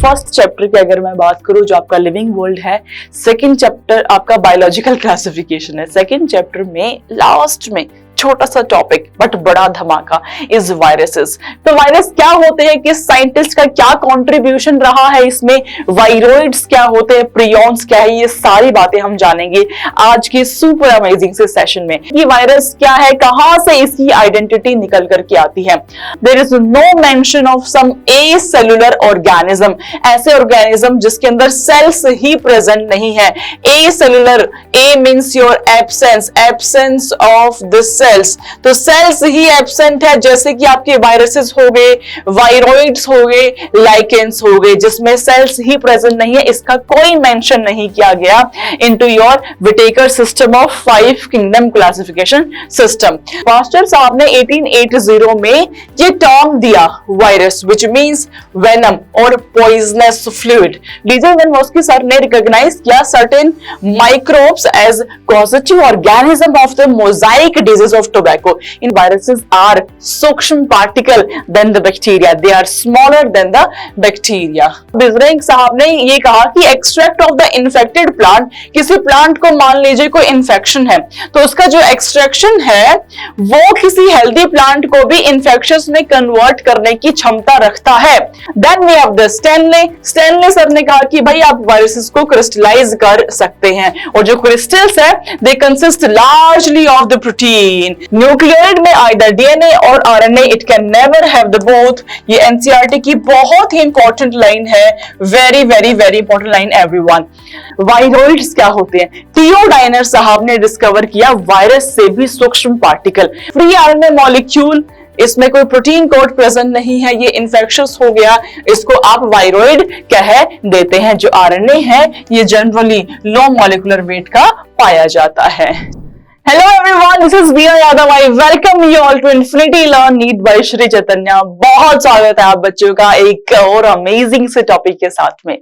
First chapter की अगर मैं बात करूं जो आपका लिविंग वर्ल्ड है, सेकंड चैप्टर आपका बायोलॉजिकल क्लासिफिकेशन है। सेकंड चैप्टर में लास्ट में छोटा सा टॉपिक बट बड़ा धमाका इज वायरसेस। तो वायरस क्या होते हैं, किस साइंटिस्ट का क्या कंट्रीब्यूशन रहा है इसमें, वायरोइड्स क्या होते हैं, प्रियॉन्स क्या है, ये सारी बातें हम जानेंगे आज के सुपर अमेजिंग से सेशन में। ये वायरस क्या है, कहां से इसकी आइडेंटिटी निकल करके आती है। There is no mention of some acellular organism, ऐसे ऑर्गेनिज्म जिसके अंदर सेल्स ही प्रेजेंट नहीं है। Acellular, a means your absence of this cells, तो सेल्स ही एब्सेंट है, जैसे कि आपके वायरसेस हो गए, वायरोइड्स हो गए, लाइकेंस हो गए, जिसमें सेल्स ही प्रेजेंट नहीं है। इसका कोई मेंशन नहीं किया गया into your Whittaker system of 5 kingdom classification system. Pasteur साहब ने 1880 में ये टर्म दिया वायरस, विच मींस वेनम और poisonous fluid. D J Ivanovsky sir ने रिकॉग्नाइज किया certain microbes as causative organism of the mosaic disease of tobacco. In viruses are सूक्ष्म particle than the bacteria. They are smaller than the bacteria. बिजरेंग साहब ने ये कहा कि extract of the infected plant, किसी plant को मान लीजिए कोई इन्फेक्शन है, तो उसका जो एक्सट्रैक्शन है वो किसी हेल्दी प्लांट को भी इन्फेक्शंस में कन्वर्ट करने की क्षमता रखता है। Then we have the Stanley sir ने कहा कि भाई आप वायरसेस को क्रिस्टलाइज कर सकते हैं, और जो क्रिस्टल्स है they consist largely of the protein. Nucleoid में आइदर डीएनए और RNA, it can never have the both. ये एनसीईआरटी की बहुत ही इंपॉर्टेंट लाइन है, very very very important line everyone. Viroids क्या होते हैं, थियोडाइनर साहब ने डिस्कवर किया वायरस से भी सूक्ष्म पार्टिकल, फ्री आरएनए मॉलिक्यूल, इसमें कोई प्रोटीन कोड प्रेजेंट नहीं है, ये इन्फेक्शियस हो गया, इसको आप वायरोइड कह देते हैं। जो आरएनए है ये जनरली लो मॉलिक्यूलर वेट का पाया जाता है। Hello everyone, this is Veena Yadav. I welcome you all to Infinity Learn Need by Shri Chaitanya. बहुत स्वागत है आप बच्चों का एक और अमेजिंग से टॉपिक के साथ में।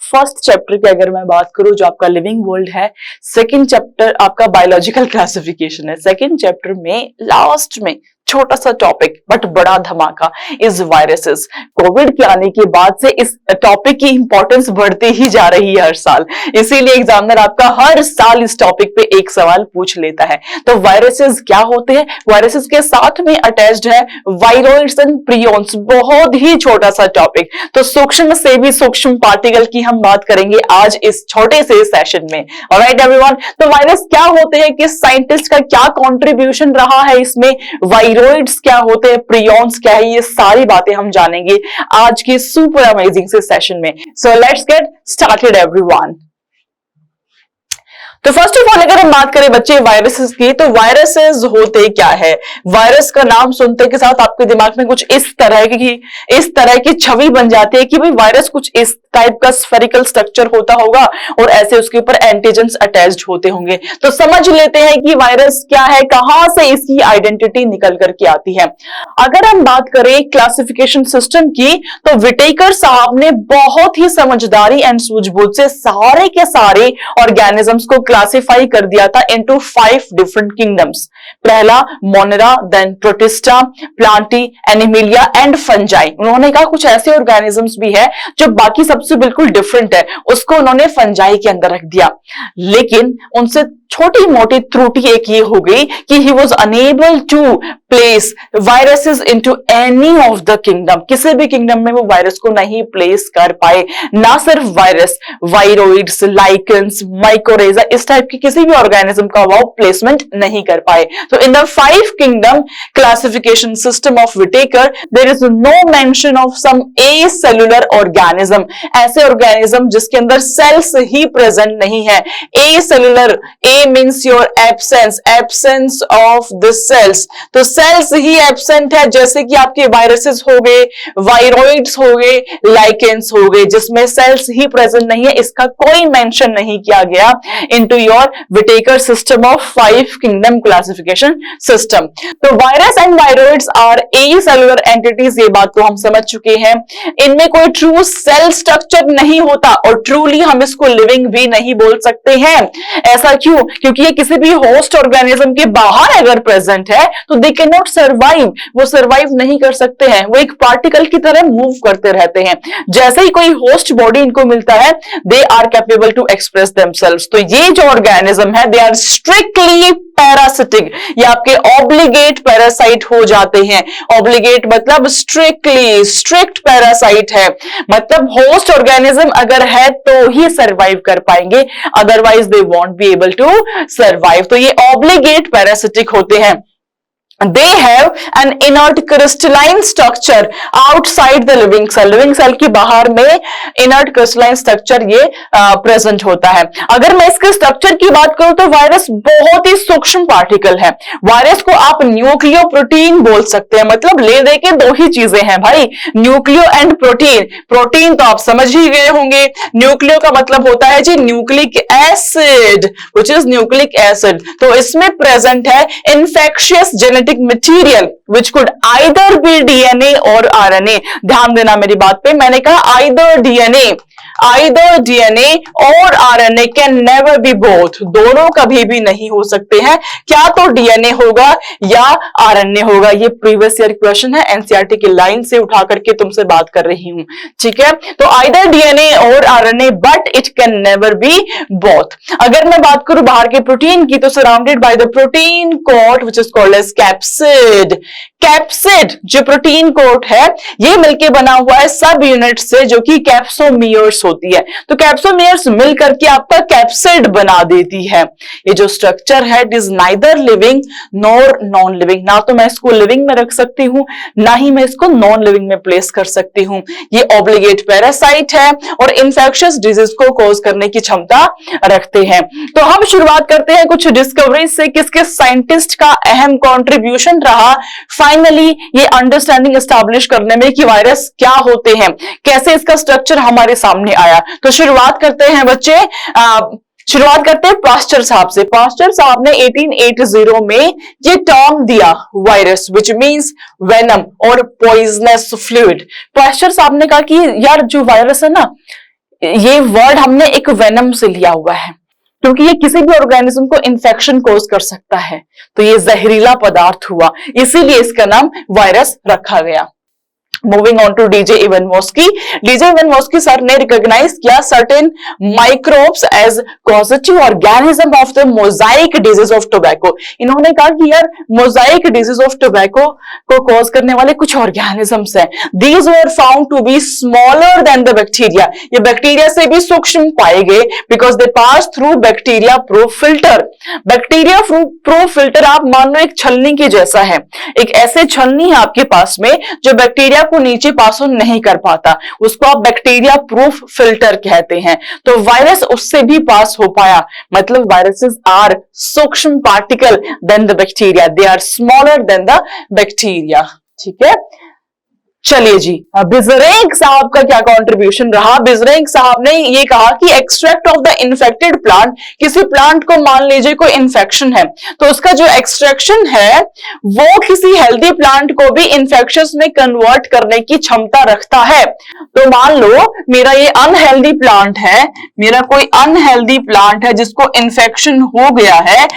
फर्स्ट चैप्टर की अगर मैं बात करूं जो आपका लिविंग वर्ल्ड है, सेकंड चैप्टर आपका बायोलॉजिकल क्लासिफिकेशन है। सेकंड चैप्टर में लास्ट में छोटा सा टॉपिक बट बड़ा धमाका इज वायरसेस। कोविड के आने के बाद से इस टॉपिक की इंपॉर्टेंस बढ़ती ही जा रही है हर साल, इसीलिए एग्जामिनर आपका हर साल इस टॉपिक पे एक सवाल पूछ लेता है। तो वायरसेस क्या होते हैं, वायरसेस के साथ में अटैच्ड है वायरोइड्स एंड प्रियॉन्स, बहुत ही छोटा सा टॉपिक। तो सूक्ष्म से भी सूक्ष्म पार्टिकल की हम बात करेंगे आज इस छोटे से सेशन में। ऑलराइट एवरीवन, तो वायरस क्या होते हैं, किस साइंटिस्ट का क्या कंट्रीब्यूशन रहा है इसमें, वायरोइड्स क्या होते हैं, प्रियॉन्स क्या है, ये सारी बातें हम जानेंगे आज के सुपर अमेजिंग से सेशन में। So let's get started everyone. तो फर्स्ट ऑफ ऑल अगर हम बात करें बच्चे वायरसेस की, तो वायरसेस होते क्या है। वायरस का नाम सुनते के साथ आपके दिमाग में कुछ इस तरह की छवि बन जाती है कि भाई वायरस कुछ इस टाइप का स्फेरिकल स्ट्रक्चर होता होगा और ऐसे उसके ऊपर एंटीजेंस अटैच्ड होते होंगे। तो समझ लेते हैं कि वायरस क्या है, कहां से इसकी आइडेंटिटी निकल करके आती है। अगर हम बात करें क्लासिफिकेशन सिस्टम की, तो विटेकर साहब ने बहुत ही समझदारी एंड सूझबूझ से सारे के सारे ऑर्गेनिजम्स को क्लासिफाई कर दिया था इनटू 5 डिफरेंट किंगडम्स। पहला Monera, then Protista, Plantae, Animalia and Fungi. उन्होंने कहा कुछ ऐसे ऑर्गेनिजम्स भी है जो बाकी सबसे बिल्कुल डिफरेंट है, उसको उन्होंने फंजाई के अंदर रख दिया। लेकिन उनसे छोटी मोटी त्रुटि एक ये हो गई कि he was unable to place viruses into any of the kingdom. किसी भी किंगडम में वो वायरस को नहीं प्लेस कर पाए। ना सिर्फ वायरस, वायरोइड्स, लाइकेंस, माइकोरेजा, इस टाइप की किसी भी ऑर्गेनिज्म का वो प्लेसमेंट नहीं कर पाए। तो in the 5 kingdom classification system of Whittaker there is no mention of some acellular organism, ऐसे ऑर्गेनिज्म जिसके अंदर सेल्स ही प्रेजेंट नहीं है। Acellular, a means your absence of the cells, तो सेल्स ही एब्सेंट है, जैसे कि आपके वायरसेस हो गए, वायरोइड्स हो गए, लाइकेंस हो गए, जिसमें सेल्स ही प्रेजेंट नहीं है। इसका कोई मेंशन नहीं किया गया into two your Whittaker system of 5 kingdom classification system. तो virus and viroids are acellular entities, ये बात तो हम समझ चुके हैं। इनमें कोई ट्रू सेल स्ट्रक्चर नहीं होता और ट्रूली हम इसको लिविंग भी नहीं बोल सकते हैं। ऐसा क्यों? क्योंकि ये किसी भी होस्ट ऑर्गेनिज्म के बाहर अगर प्रेजेंट है तो दे कैन नॉट सर्वाइव, वो सर्वाइव नहीं कर सकते हैं, वो एक पार्टिकल की तरह मूव करते रहते हैं। जैसे ही कोई होस्ट बॉडी इनको मिलता है they are capable to express themselves. तो ये जो ऑर्गेनिज्म है दे आर स्ट्रिक्टली पैरासिटिक, ये आपके ऑब्लिगेट पैरासाइट हो जाते हैं। ऑब्लिगेट मतलब स्ट्रिक्टली, स्ट्रिक्ट पैरासाइट है, मतलब होस्ट ऑर्गेनिज्म अगर है तो ही सर्वाइव कर पाएंगे, otherwise they won't be able to survive. तो ये ऑब्लिगेट पैरासिटिक होते हैं। They have an inert crystalline structure outside the living cell. Living cell की बाहर में inert crystalline structure ये प्रेजेंट होता है। अगर मैं इसके स्ट्रक्चर की बात करूं तो वायरस बहुत ही सूक्ष्म पार्टिकल है। वायरस को आप न्यूक्लियो प्रोटीन बोल सकते हैं, मतलब ले दे के दो ही चीजें हैं भाई, न्यूक्लियो एंड प्रोटीन। प्रोटीन तो आप समझ ही गए होंगे, न्यूक्लियो का मतलब होता है जी nucleic acid, which is nucleic acid. तो इसमें प्रेजेंट है infectious genetic material which could either be DNA और RNA। ध्यान देना मेरी बात पे, मैंने कहा either DNA और RNA can never be both, दोनों कभी भी नहीं हो सकते हैं। क्या तो DNA होगा या RNA होगा। ये प्रीवियस ईयर क्वेश्चन है, एनसीईआरटी की लाइन से उठा करके तुमसे बात कर रही हूं, ठीक है। तो either DNA और RNA but it can never be both। अगर मैं बात करूं बाहर के प्रोटीन की तो surrounded by the protein coat which is called as capsid. Capsid जो प्रोटीन कोट है ये मिलके बना हुआ है सब यूनिट से जो कि कैप्सोमियर्स होती है। तो कैप्सोमियर्स मिलकर के आपका कैप्सिड बना देती है। ये जो स्ट्रक्चर है it is neither living nor non living, ना तो मैं इसको लिविंग में रख सकती हूं ना ही मैं इसको नॉन लिविंग में प्लेस कर सकती हूं। ये ऑब्लिगेट पैरासाइट है और इंफेक्शियस डिजीज को कॉज करने की क्षमता रखते हैं। तो हम शुरुआत करते हैं कुछ डिस्कवरी से, किस किस साइंटिस्ट का अहम कंट्रीब्यूशन रहा फाइनली ये अंडरस्टैंडिंग एस्टैब्लिश करने में कि वायरस क्या होते हैं, कैसे इसका स्ट्रक्चर हमारे सामने आया। तो शुरुआत करते हैं बच्चे, शुरुआत करते हैं पास्चर साहब से। पास्चर साहब ने 1880 में ये टर्म दिया वायरस विच मींस वेनम और पॉइजनस फ्लूइड। पास्चर साहब ने कहा कि यार जो वायरस है ना, ये वर्ड हमने एक वेनम से लिया हुआ है क्योंकि ये किसी भी ऑर्गेनिज्म को इन्फेक्शन कोज कर सकता है, तो ये जहरीला पदार्थ हुआ, इसीलिए इसका नाम वायरस रखा गया। Moving on to D J Ivanovsky. D J Ivanovsky sir ने रिकॉग्नाइज किया certain microbes as causative organism of the mosaic disease of tobacco. इन्होंने कहा कि यार मोजाइक डिजीज ऑफ टोबैको को कॉज करने वाले कुछ ऑर्गेनिजम्स हैं। These were found to be smaller than the bacteria. ये बैक्टीरिया से भी सूक्ष्म पाए गए because they pass through bacteria proof filter. Bacteria proof filter आप मान लो एक छलनी के जैसा है, एक ऐसे छलनी है आपके पास में जो बैक्टीरिया को नीचे पास ऑन नहीं कर पाता, उसको आप बैक्टीरिया प्रूफ फिल्टर कहते हैं। तो वायरस उससे भी पास हो पाया, मतलब वायरसेस आर सूक्ष्म particle than the bacteria, they are smaller than the bacteria, ठीक है। चलिए जी, बिजरेंग साहब का क्या कंट्रीब्यूशन रहा। बिजरेंग साहब ने ये कहा कि extract of the infected plant, किसी प्लांट को मान लीजिए कोई इन्फेक्शन है तो उसका जो एक्सट्रैक्शन है वो किसी हेल्दी प्लांट को भी इन्फेक्शस में कन्वर्ट करने की क्षमता रखता है। तो मान लो मेरा ये अनहेल्दी प्लांट है, मेरा कोई अनहेल्दी प्लांट है जिसको इन्फेक्शन हो गया है,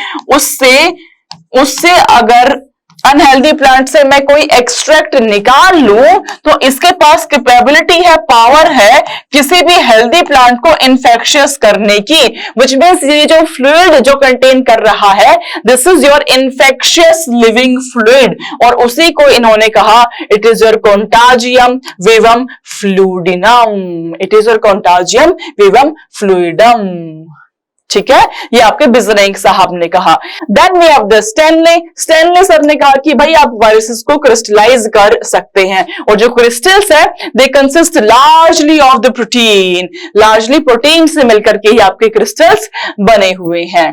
उससे अगर अनहेल्दी प्लांट से मैं कोई एक्सट्रैक्ट निकाल लूं तो इसके पास कैपेबिलिटी है, पावर है किसी भी हेल्दी प्लांट को इन्फेक्शियस करने की, व्हिच मींस ये जो फ्लूइड जो कंटेन कर रहा है this is your infectious living fluid, और उसी को इन्होंने कहा it is your contagium vivum fluidinum. It is your contagium vivum fluidum, ठीक है, ये आपके बिजरेंग साहब ने कहा। Then we have the Stanley. Stanley sir ने कहा कि भाई आप वायरसेस को क्रिस्टलाइज कर सकते हैं, और जो क्रिस्टल्स है they consist largely of the protein, largely protein से मिलकर के ही आपके क्रिस्टल्स बने हुए हैं।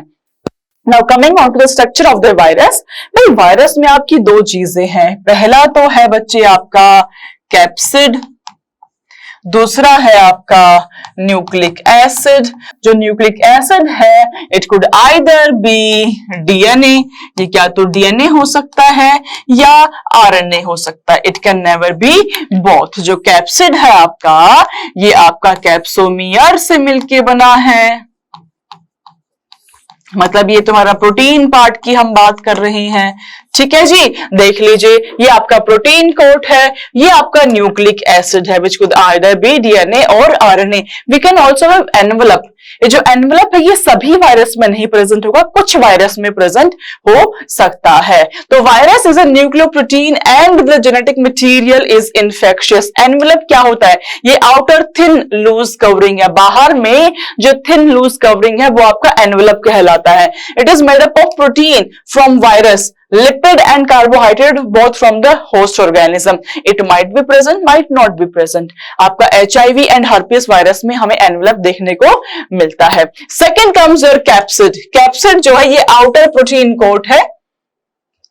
Now coming on to the structure of the virus. भाई वायरस में आपकी दो चीजें हैं, पहला तो है बच्चे आपका कैप्सिड, दूसरा है आपका न्यूक्लिक एसिड। जो न्यूक्लिक एसिड है it could either be DNA, ये क्या तो डीएनए हो सकता है या आरएनए हो सकता है, it can never be both. जो कैप्सिड है आपका, ये आपका कैप्सोमियर से मिलके बना है, मतलब ये तुम्हारा प्रोटीन पार्ट की हम बात कर रहे हैं। ठीक है जी, देख लीजिए ये आपका प्रोटीन कोट है, ये आपका न्यूक्लिक एसिड है which could either be DNA और RNA. We can also have envelope. ये जो एनवेलप है ये सभी वायरस में नहीं प्रेजेंट होगा, कुछ वायरस में प्रेजेंट हो सकता है। तो virus is a nucleoprotein and the genetic material is infectious. Envelope क्या होता है? ये आउटर थिन लूज कवरिंग है, बाहर में जो थिन लूज कवरिंग है वो आपका एनवेलप कहलाता है। It is made up of protein from virus, lipid and carbohydrate both from the host organism. It might be present, might not be present. आपका HIV and herpes वायरस में हमें envelope देखने को मिलता है। Second comes your capsid. Capsid जो है ये आउटर प्रोटीन कोट है,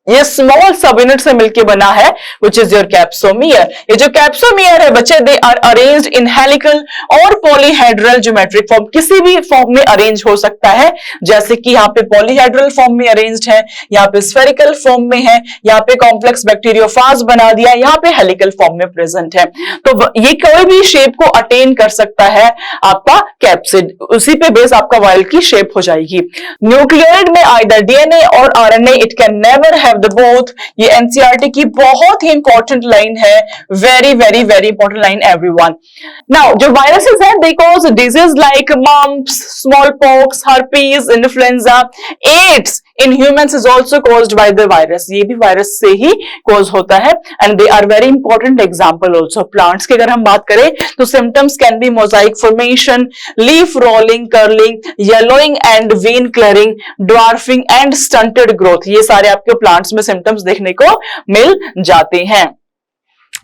ये स्मॉल सब यूनिट से मिलके बना है विच इज योर कैप्सोमियर। ये जो कैप्सोमियर है बच्चे, they are arranged in helical और पॉलीहेड्रल ज्योमेट्रिक फॉर्म। किसी भी फॉर्म में अरेंज हो सकता है, जैसे कि यहाँ पे पॉलीहेड्रल फॉर्म में अरेंज्ड है, यहाँ पे स्फेरिकल फॉर्म में है, यहाँ पे कॉम्प्लेक्स बैक्टीरियोफाज बना दिया, यहाँ पे हेलिकल फॉर्म में प्रेजेंट है। तो ये कोई भी शेप को अटेन कर सकता है आपका कैप्सिड, उसी पे बेस आपका वायल की शेप हो जाएगी। न्यूक्लियोइड में आइदर डीएनए और RNA, it can never have the both. ये एनसीईआरटी की बहुत ही इंपॉर्टेंट लाइन है, very very very important line everyone. Now जो वायरसेस हैं they cause disease like mumps, smallpox, herpes, influenza, AIDS in humans is also caused by the virus. ये भी virus से ही कॉज होता है and they are very important example also. Plants की अगर हम बात करें तो symptoms can be Mosaic formation, leaf rolling, curling, yellowing and when clearing, dwarfing and stunted growth. ये सारे आपके प्लांट्स में सिम्टम्स देखने को मिल जाते हैं।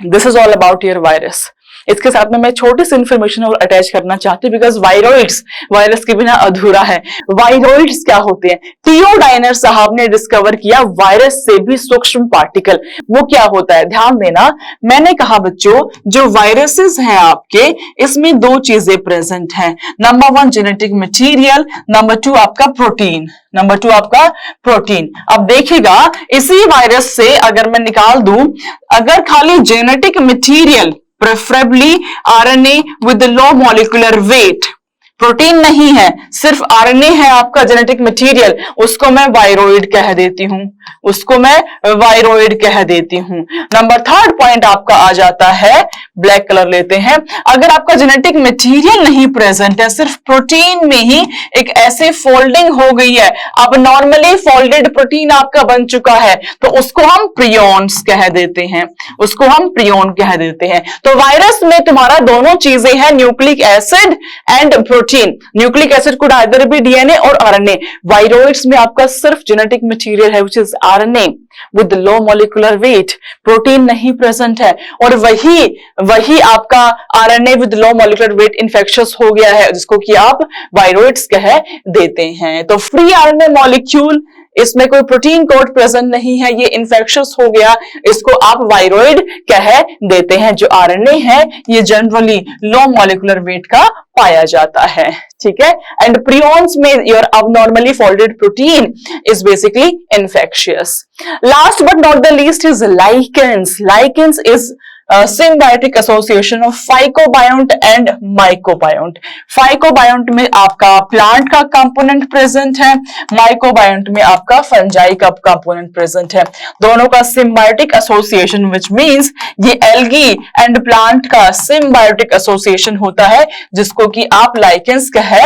This is all about your virus. इसके साथ में मैं छोटी सी इंफॉर्मेशन और अटैच करना चाहती हूँ बिकॉज वायरोइड्स वायरस के बिना अधूरा है। वायरोइड्स क्या होते हैं? टियोडाइनर साहब ने डिस्कवर किया वायरस से भी सूक्ष्म पार्टिकल। वो क्या होता है? ध्यान देना, मैंने कहा बच्चों जो वायरसेस हैं आपके, इसमें दो चीजें प्रेजेंट हैं। Number one genetic material, number two आपका प्रोटीन। नंबर टू आपका प्रोटीन। अब देखिएगा इसी वायरस से अगर मैं निकाल दूं, अगर खाली genetic material preferably RNA with low molecular weight, protein नहीं है सिर्फ आरएनए है आपका जेनेटिक मटेरियल, उसको मैं वायरोइड कह देती हूं, उसको मैं वायरोइड कह देती हूं। नंबर थर्ड पॉइंट आपका आ जाता है, ब्लैक कलर लेते हैं, अगर आपका जेनेटिक मटेरियल नहीं प्रेजेंट है, सिर्फ प्रोटीन में ही एक ऐसे फोल्डिंग हो गई है, अब नॉर्मली फोल्डेड प्रोटीन आपका बन चुका है, तो उसको हम प्रियॉन्स कह देते हैं, उसको हम प्रियॉन कह देते हैं। तो वायरस में तुम्हारा दोनों चीजें हैं, nucleic acid and protein. Nucleic acid could either be DNA और आरएनए। वायरोइड्स में आपका सिर्फ जेनेटिक मटेरियल है which is RNA with low molecular weight, protein नहीं प्रेजेंट है, और वही आपका RNA with low molecular weight infectious हो गया है, जिसको कि आप वायरोइड्स कह देते हैं। तो फ्री आरएनए मॉलिक्यूल, इसमें कोई प्रोटीन कोड प्रेजेंट नहीं है, ये इन्फेक्शियस हो गया, इसको आप वायरोइड कह देते हैं। जो आरएनए है ये जनरली लो मॉलिक्यूलर वेट का पाया जाता है, ठीक है। एंड प्रियॉन्स में your abnormally folded protein is basically infectious. Last but not the least is lichens. Lichens is symbiotic association of phycobiont and mycobiont. Phycobiont में आपका प्लांट का कंपोनेंट प्रेजेंट है, माइकोबायोंट में आपका फंजाई का कंपोनेंट प्रेजेंट है। दोनों का सिम्बायोटिक एसोसिएशन विच मींस ये एल्गी एंड प्लांट का सिम्बायोटिक एसोसिएशन होता है, जिसको कि आप लाइकेंस कह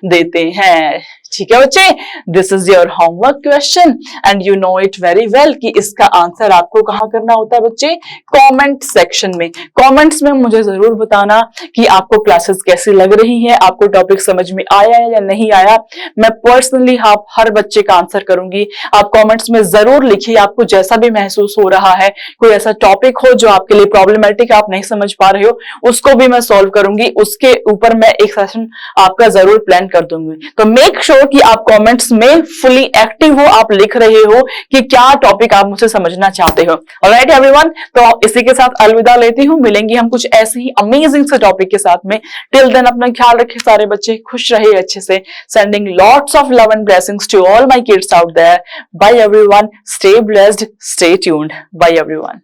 देते हैं। ठीक है बच्चे, this is your homework question and you know it very well कि इसका आंसर आपको कहां करना होता है बच्चे? कमेंट सेक्शन में। कमेंट्स में मुझे जरूर बताना कि आपको क्लासेस कैसी लग रही है, आपको टॉपिक समझ में आया है या नहीं आया। मैं पर्सनली आप हर बच्चे का आंसर करूंगी। आप कमेंट्स में जरूर लिखिए, आपको जैसा भी महसूस हो रहा है, कोई ऐसा टॉपिक हो जो आपके लिए प्रॉब्लमेटिक आप नहीं समझ पा रहे हो, उसको भी मैं सॉल्व करूंगी। उसके ऊपर मैं एक सेशन आपका जरूर प्लान कर दूंगी। तो मेक श्योर श्योर कि आप कमेंट्स में फुली एक्टिव हो, आप लिख रहे हो कि क्या टॉपिक आप मुझसे समझना चाहते हो। ऑलराइट एवरीवन, तो इसी के साथ अलविदा लेती हूँ, मिलेंगे हम कुछ ऐसे ही अमेजिंग से टॉपिक के साथ में। टिल देन अपना ख्याल रखें सारे बच्चे, खुश रहे अच्छे से। Sending lots of love and blessings to all my kids out there. Bye everyone, stay blessed, stay tuned. Bye everyone.